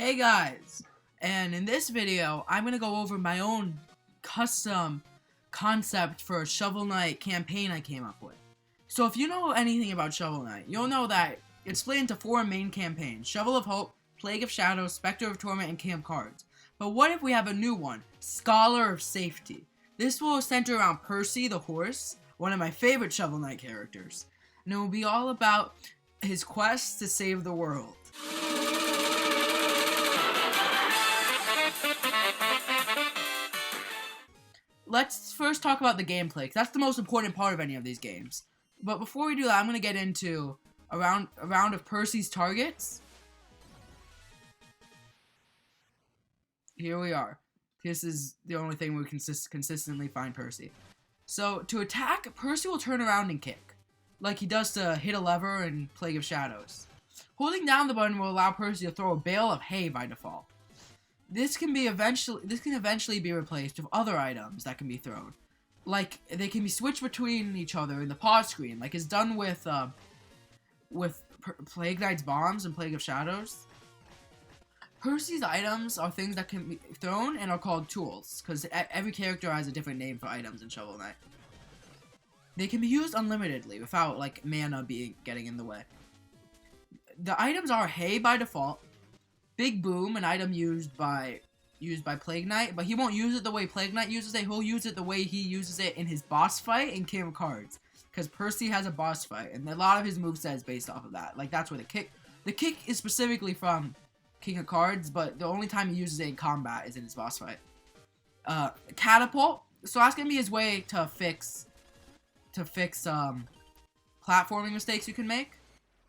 Hey guys, and in this video, I'm going to go over my own custom concept for a Shovel Knight campaign I came up with. So if you know anything about Shovel Knight, you'll know that it's split into 4 main campaigns: Shovel of Hope, Plague of Shadows, Spectre of Torment, and King of Cards. But what if we have a new one, Scholar of Safety? This will center around Percy the horse, one of my favorite Shovel Knight characters, and it will be all about his quest to save the world. Let's first talk about the gameplay, 'cause that's the most important part of any of these games. But before we do that, I'm going to get into a round of Percy's targets. Here we are. This is the only thing we can consistently find Percy. So, to attack, Percy will turn around and kick, like he does to hit a lever in Plague of Shadows. Holding down the button will allow Percy to throw a bale of hay by default. This can eventually be replaced with other items that can be thrown. Like, they can be switched between each other in the pause screen, like is done with Plague Knight's bombs and Plague of Shadows. Percy's items are things that can be thrown and are called tools, because every character has a different name for items in Shovel Knight. They can be used unlimitedly without, like, mana getting in the way. The items are hay by default, Big Boom, an item used by Plague Knight, but he won't use it the way Plague Knight uses it. He'll use it the way he uses it in his boss fight in King of Cards, because Percy has a boss fight, and a lot of his moveset is based off of that. Like, that's where the kick is specifically from King of Cards, but the only time he uses it in combat is in his boss fight. Catapult. So that's gonna be his way to fix platforming mistakes you can make.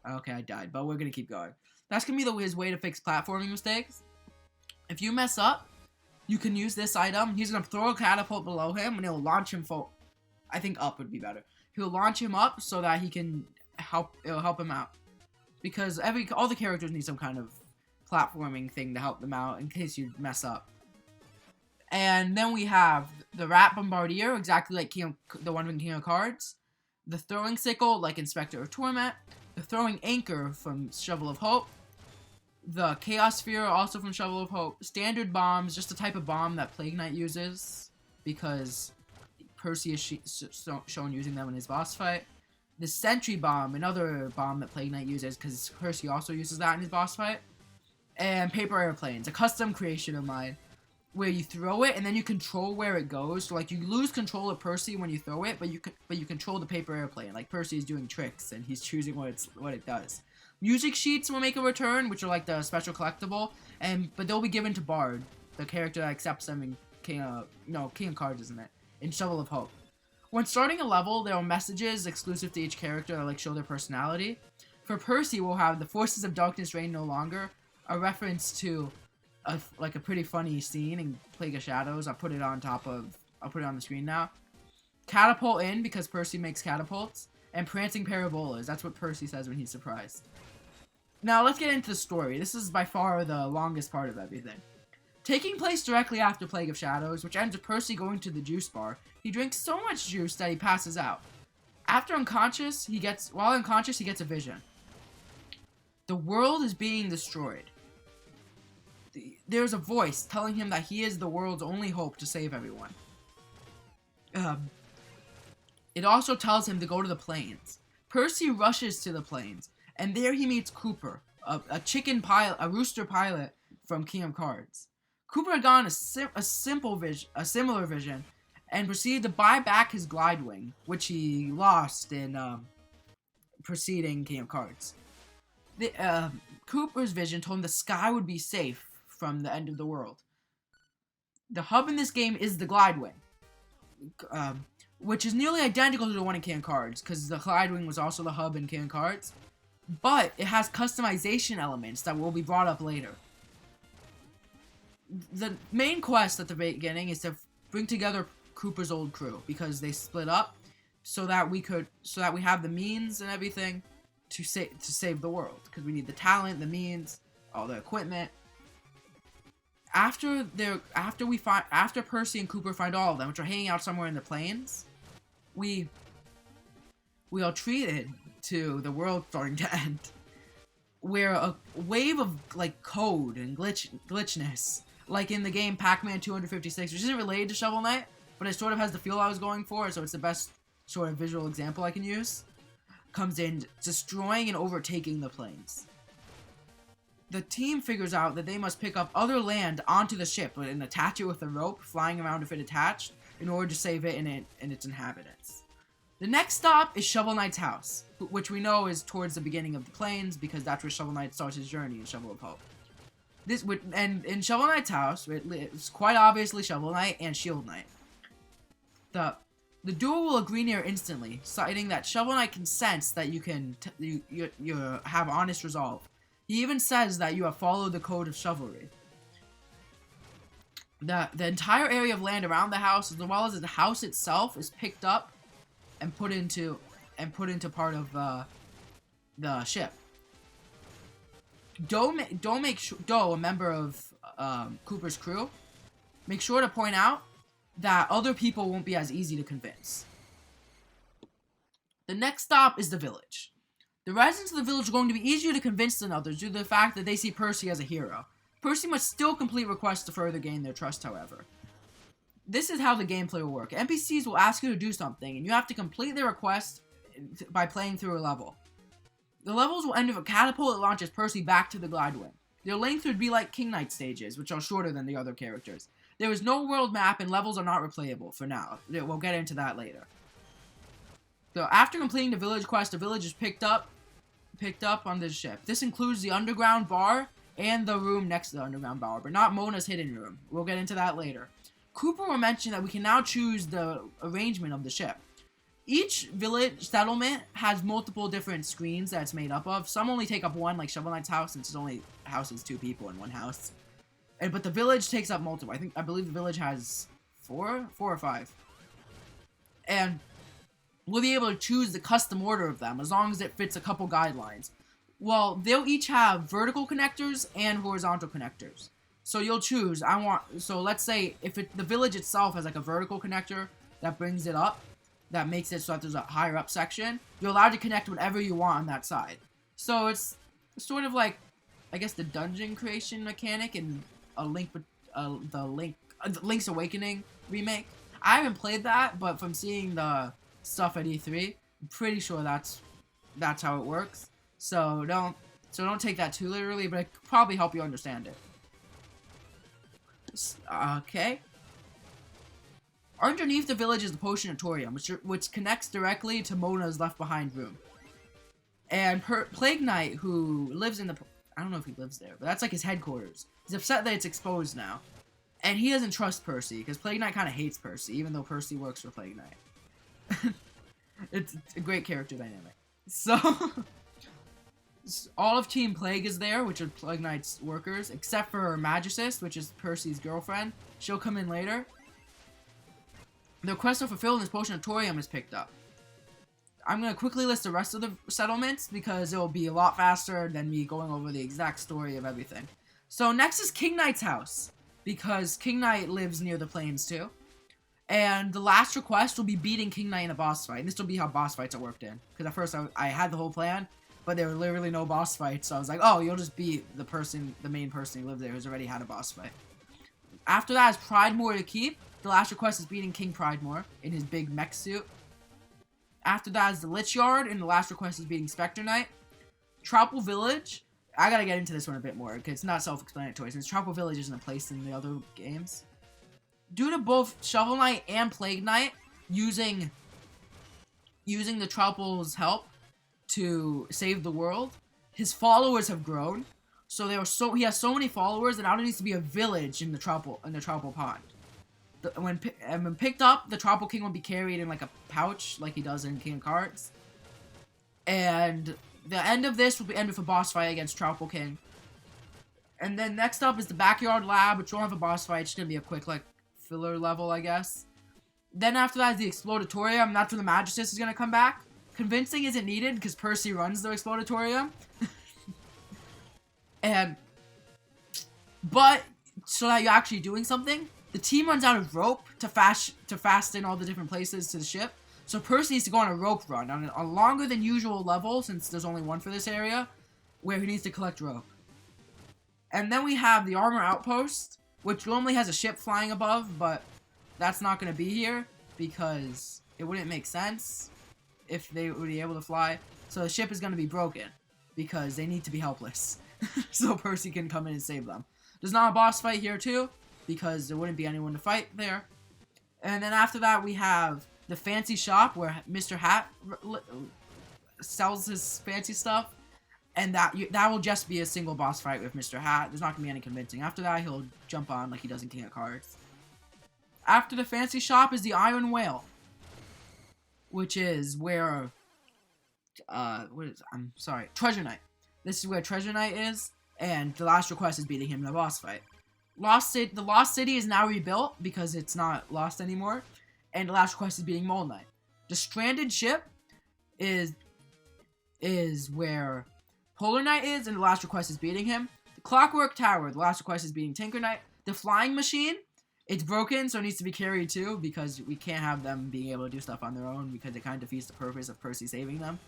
Okay, I died, but we're gonna keep going. That's gonna be his way to fix platforming mistakes. If you mess up, you can use this item. He's gonna throw a catapult below him, and it'll launch him I think up would be better. He'll launch him up so that he can it'll help him out. Because all the characters need some kind of platforming thing to help them out in case you mess up. And then we have the Rat Bombardier, exactly like the one from King of Cards. The Throwing Sickle, like in Spectre of Torment. The Throwing Anchor from Shovel of Hope. The Chaos Sphere, also from Shovel of Hope. Standard Bombs, just a type of bomb that Plague Knight uses, because Percy is shown using them in his boss fight. The Sentry Bomb, another bomb that Plague Knight uses, because Percy also uses that in his boss fight. And Paper Airplanes, a custom creation of mine, where you throw it and then you control where it goes. So, like, you lose control of Percy when you throw it, but you control the paper airplane. Like, Percy is doing tricks and he's choosing what it does. Music sheets will make a return, which are like the special collectible, but they'll be given to Bard, the character that accepts them in King of Cards, isn't it? In Shovel of Hope. When starting a level, there are messages exclusive to each character that, like, show their personality. For Percy, we'll have the Forces of Darkness reign no longer, a reference to a pretty funny scene in Plague of Shadows. I'll put it on the screen now. Catapult in, because Percy makes catapults. And Prancing Parabolas, that's what Percy says when he's surprised. Now let's get into the story. This is by far the longest part of everything. Taking place directly after Plague of Shadows, which ends with Percy going to the juice bar, he drinks so much juice that he passes out. While unconscious, he gets a vision. The world is being destroyed. There's a voice telling him that he is the world's only hope to save everyone. It also tells him to go to the plains. Percy rushes to the plains, and there he meets Cooper, a rooster pilot from King of Cards. Cooper had gotten a similar vision, and proceeded to buy back his glide wing, which he lost in preceding King of Cards. Cooper's vision told him the sky would be safe from the end of the world. The hub in this game is the glide wing, which is nearly identical to the one in King of Cards, because the glide wing was also the hub in King of Cards, but it has customization elements that will be brought up later. The main quest at the beginning is to bring together Cooper's old crew, because they split up, so that we have the means and everything to save the world, because we need the talent, the means, all the equipment. After Percy and Cooper find all of them, which are hanging out somewhere in the plains, we are treated to the world starting to end. where a wave of like code and glitchness, like in the game Pac-Man 256, which isn't related to Shovel Knight, but it sort of has the feel I was going for, so it's the best sort of visual example I can use, comes in, destroying and overtaking the plains. The team figures out that they must pick up other land onto the ship and attach it with a rope, flying around with it attached, in order to save it and its inhabitants. The next stop is Shovel Knight's house, which we know is towards the beginning of the plains, because that's where Shovel Knight starts his journey in Shovel of Hope. And in Shovel Knight's house, it's quite obviously Shovel Knight and Shield Knight. The duo will agree near instantly, citing that Shovel Knight can sense that you have honest resolve. He even says that you have followed the code of chivalry. The entire area of land around the house, as well as the house itself, is picked up and put into part of the ship. Doe, a member of Cooper's crew, make sure to point out that other people won't be as easy to convince. The next stop is the village. The residents of the village are going to be easier to convince than others due to the fact that they see Percy as a hero. Percy must still complete requests to further gain their trust, however. This is how the gameplay will work. NPCs will ask you to do something, and you have to complete their request by playing through a level. The levels will end with a catapult that launches Percy back to the Glidewing. Their length would be like King Knight stages, which are shorter than the other characters. There is no world map, and levels are not replayable for now. We'll get into that later. So after completing the village quest, the village is picked up on this ship. This includes the underground bar and the room next to the underground bar, but not Mona's hidden room. We'll get into that later. Cooper will mention that we can now choose the arrangement of the ship. Each village settlement has multiple different screens that it's made up of. Some only take up one, like Shovel Knight's house, since it only houses 2 people in one house. But the village takes up multiple. I believe the village has 4 or 5. And we'll be able to choose the custom order of them, as long as it fits a couple guidelines. Well, they'll each have vertical connectors and horizontal connectors. So you'll choose, so let's say if the village itself has like a vertical connector that brings it up, that makes it so that there's a higher up section, you're allowed to connect whatever you want on that side. So it's sort of like, I guess, the dungeon creation mechanic in Link's Awakening remake. I haven't played that, but from seeing the stuff at E3, I'm pretty sure that's how it works. So don't take that too literally, but it could probably help you understand it. Okay. Underneath the village is the Potionatorium, which connects directly to Mona's left behind room. And Plague Knight, who lives in the... I don't know if he lives there, but that's like his headquarters. He's upset that it's exposed now. And he doesn't trust Percy, because Plague Knight kind of hates Percy, even though Percy works for Plague Knight. It's a great character dynamic. So... all of Team Plague is there, which are Plague Knight's workers, except for Magicist, which is Percy's girlfriend. She'll come in later. The quest to fulfill in this Potionatorium is picked up. I'm going to quickly list the rest of the settlements, because it will be a lot faster than me going over the exact story of everything. So next is King Knight's house, because King Knight lives near the plains too. And the last request will be beating King Knight in a boss fight. And this will be how boss fights are worked in. Because at first I had the whole plan, but there were literally no boss fights, so I was like, oh, you'll just beat the main person who lived there who's already had a boss fight. After that is Pridemore to keep. The last request is beating King Pridemore in his big mech suit. After that is the Lich Yard, and the last request is beating Spectre Knight. Troupple Village. I gotta get into this one a bit more, because it's not self-explanatory, since Troupple Village isn't a place in the other games. Due to both Shovel Knight and Plague Knight using the Trouple's help to save the world, his followers have grown. So he has so many followers that now there needs to be a village in the Troupple Pond. When picked up, the Troupple King will be carried in like a pouch, like he does in King of Cards. And the end of this will be end with a boss fight against Troupple King. And then next up is the Backyard Lab, which won't have a boss fight. It's gonna be a quick like filler level, I guess. Then after that is the Explodatorium. That's where the Magicist is gonna come back. Convincing isn't needed because Percy runs the Explodatorium. But so that you're actually doing something, the team runs out of rope to fasten all the different places to the ship. So Percy needs to go on a rope run on a longer than usual level, since there's only one for this area. where he needs to collect rope. And then we have the armor outpost, which normally has a ship flying above, but that's not going to be here because it wouldn't make sense if they would be able to fly. So the ship is going to be broken because they need to be helpless. So Percy can come in and save them. There's not a boss fight here too because there wouldn't be anyone to fight there. And then after that we have the fancy shop where Mr. Hat sells his fancy stuff. And that will just be a single boss fight with Mr. Hat. There's not going to be any convincing. After that, he'll jump on like he does in King of Cards. After the fancy shop is the Iron Whale. Which is where... Treasure Knight. This is where Treasure Knight is. And the last request is beating him in a boss fight. The Lost City is now rebuilt because it's not lost anymore. And the last request is beating Mole Knight. The Stranded Ship is where Polar Knight is, and the last request is beating him. The Clockwork Tower, the last request is beating Tinker Knight. The Flying Machine, it's broken, so it needs to be carried too, because we can't have them being able to do stuff on their own, because it kind of defeats the purpose of Percy saving them.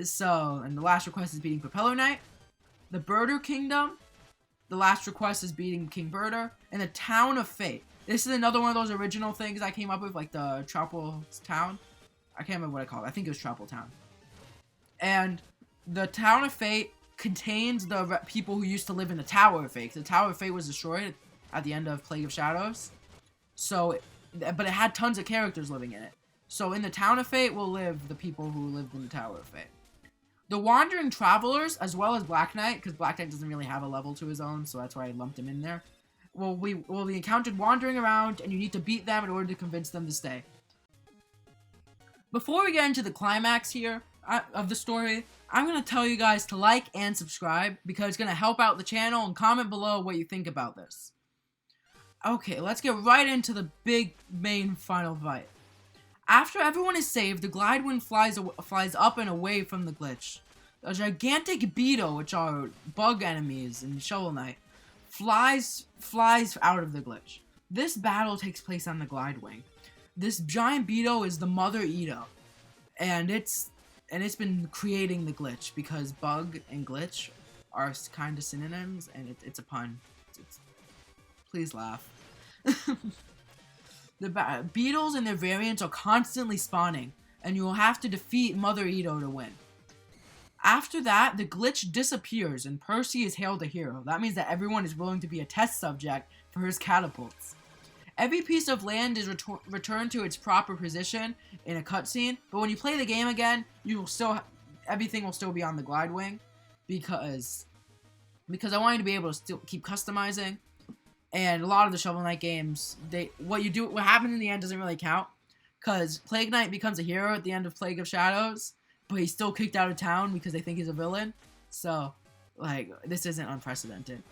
So, and the last request is beating Propeller Knight. The Birder Kingdom, the last request is beating King Birder. And the Town of Fate. This is another one of those original things I came up with, like the Troupple Town. I can't remember what I called it. I think it was Troupple Town. And the Town of Fate contains the people who used to live in the Tower of Fate. The Tower of Fate was destroyed at the end of Plague of Shadows. So, but it had tons of characters living in it. So in the Town of Fate will live the people who lived in the Tower of Fate. The Wandering Travelers, as well as Black Knight, because Black Knight doesn't really have a level to his own, so that's why I lumped him in there. Will be encountered wandering around, and you need to beat them in order to convince them to stay. Before we get into the climax here of the story, I'm going to tell you guys to like and subscribe because it's going to help out the channel, and comment below what you think about this. Okay, let's get right into the big main final fight. After everyone is saved, the Glidewind flies up and away from the glitch. A gigantic beetle, which are bug enemies in Shovel Knight, flies out of the glitch. This battle takes place on the Glidewing. This giant beetle is the Mother Eater, and it's been creating the glitch because bug and glitch are kind of synonyms, and it's a pun. Please laugh. The beetles and their variants are constantly spawning, and you will have to defeat Mother Eater to win. After that, the glitch disappears, and Percy is hailed a hero. That means that everyone is willing to be a test subject for his catapults. Every piece of land is returned to its proper position in a cutscene, but when you play the game again, everything will still be on the Glidewing, because I want you to be able to still keep customizing. And a lot of the Shovel Knight games, what happened in the end doesn't really count, because Plague Knight becomes a hero at the end of Plague of Shadows, but he's still kicked out of town because they think he's a villain. So, like, this isn't unprecedented.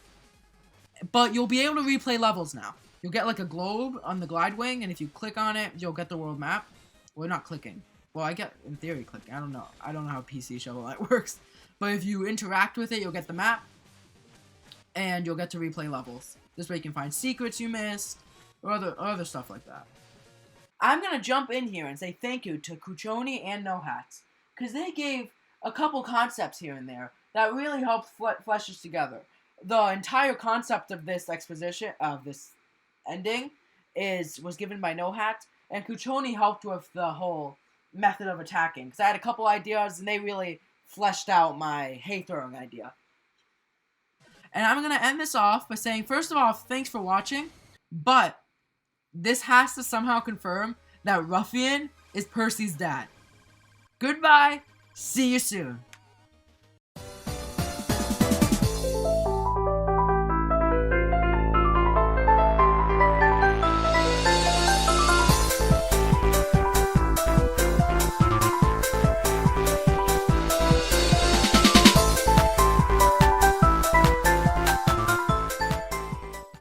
But you'll be able to replay levels now. You'll get like a globe on the Glidewing, and if you click on it, you'll get the world map. Well, not clicking. Well, I get, in theory, clicking. I don't know. I don't know how PC Shovel Knight works. But if you interact with it, you'll get the map, and you'll get to replay levels. This way you can find secrets you missed, or other stuff like that. I'm going to jump in here and say thank you to Cuccione and No Hats, because they gave a couple concepts here and there that really helped flesh this together. The entire concept of this exposition, of this ending, was given by No Hats, and Cuccione helped with the whole method of attacking, because I had a couple ideas, and they really fleshed out my hay throwing idea. And I'm going to end this off by saying, first of all, thanks for watching, but this has to somehow confirm that Ruffian is Percy's dad. Goodbye, see you soon.